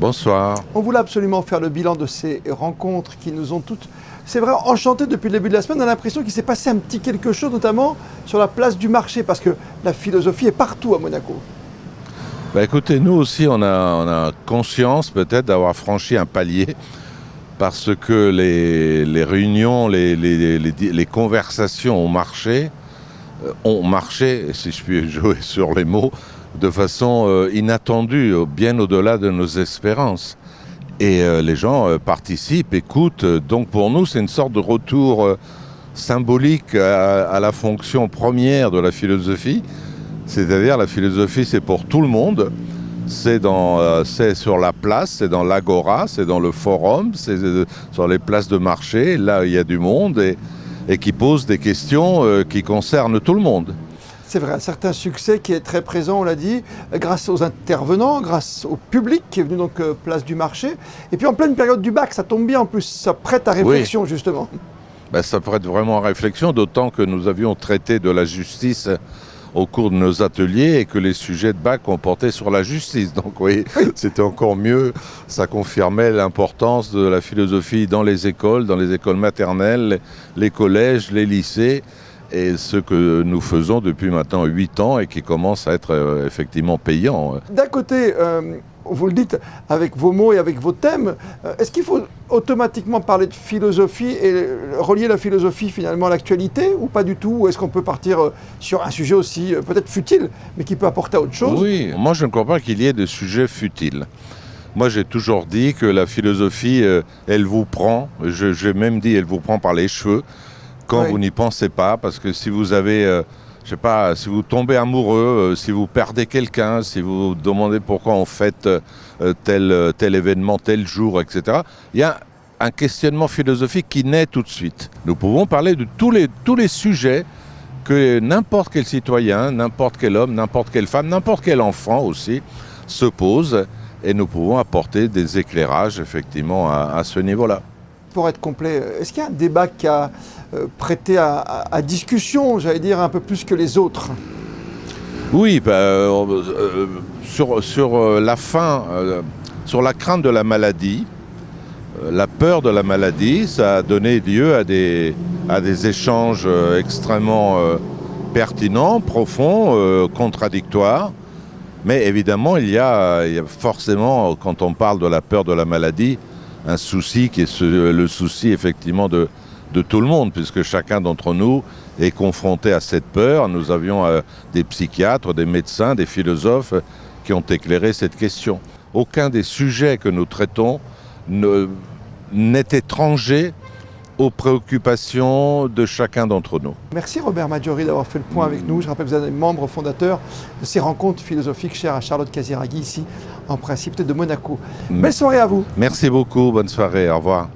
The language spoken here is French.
Bonsoir. On voulait absolument faire le bilan de ces rencontres qui nous ont toutes, c'est vrai, enchantées depuis le début de la semaine. On a l'impression qu'il s'est passé un petit quelque chose, notamment sur la place du marché, parce que la philosophie est partout à Monaco. Écoutez, nous aussi, on a conscience peut-être d'avoir franchi un palier parce que les réunions, les conversations ont marché, si je puis jouer sur les mots, de façon inattendue, bien au-delà de nos espérances. Et les gens participent, écoutent. Donc pour nous, c'est une sorte de retour symbolique à la fonction première de la philosophie. C'est-à-dire la philosophie, c'est pour tout le monde. C'est sur la place, c'est dans l'agora, c'est dans le forum, c'est sur les places de marché. Là, il y a du monde et qui pose des questions qui concernent tout le monde. C'est vrai, un certain succès qui est très présent, on l'a dit, grâce aux intervenants, grâce au public qui est venu donc place du marché. Et puis en pleine période du bac, ça tombe bien en plus, ça prête à réflexion justement. Ça prête vraiment à réflexion, d'autant que nous avions traité de la justice au cours de nos ateliers et que les sujets de bac ont porté sur la justice. Donc oui, c'était encore mieux. Ça confirmait l'importance de la philosophie dans les écoles maternelles, les collèges, les lycées, et ce que nous faisons depuis maintenant 8 ans et qui commence à être effectivement payant. D'un côté, vous le dites avec vos mots et avec vos thèmes, est-ce qu'il faut automatiquement parler de philosophie et relier la philosophie finalement à l'actualité ou pas du tout? Ou est-ce qu'on peut partir sur un sujet aussi peut-être futile, mais qui peut apporter à autre chose? Oui, moi je ne crois pas qu'il y ait de sujets futiles. Moi j'ai toujours dit que la philosophie, elle vous prend, j'ai même dit elle vous prend par les cheveux quand vous n'y pensez pas, parce que si vous avez... je sais pas, si vous tombez amoureux, si vous perdez quelqu'un, si vous vous demandez pourquoi on fête tel événement, tel jour, etc., il y a un questionnement philosophique qui naît tout de suite. Nous pouvons parler de tous les sujets que n'importe quel citoyen, n'importe quel homme, n'importe quelle femme, n'importe quel enfant aussi se pose, et nous pouvons apporter des éclairages effectivement à ce niveau-là. Pour être complet, est-ce qu'il y a un débat qui a prêté à discussion, j'allais dire, un peu plus que les autres? Oui, sur la fin, sur la crainte de la maladie, la peur de la maladie, ça a donné lieu à des échanges extrêmement pertinents, profonds, contradictoires. Mais évidemment, il y a forcément, quand on parle de la peur de la maladie, un souci qui est le souci effectivement de tout le monde, puisque chacun d'entre nous est confronté à cette peur. Nous avions des psychiatres, des médecins, des philosophes qui ont éclairé cette question. Aucun des sujets que nous traitons n'est étranger aux préoccupations de chacun d'entre nous. Merci Robert Maggiori d'avoir fait le point avec nous. Je rappelle que vous êtes membre fondateur de ces rencontres philosophiques chères à Charlotte Casiraghi, ici en Principauté de Monaco. Belle soirée à vous. Merci beaucoup, bonne soirée, au revoir.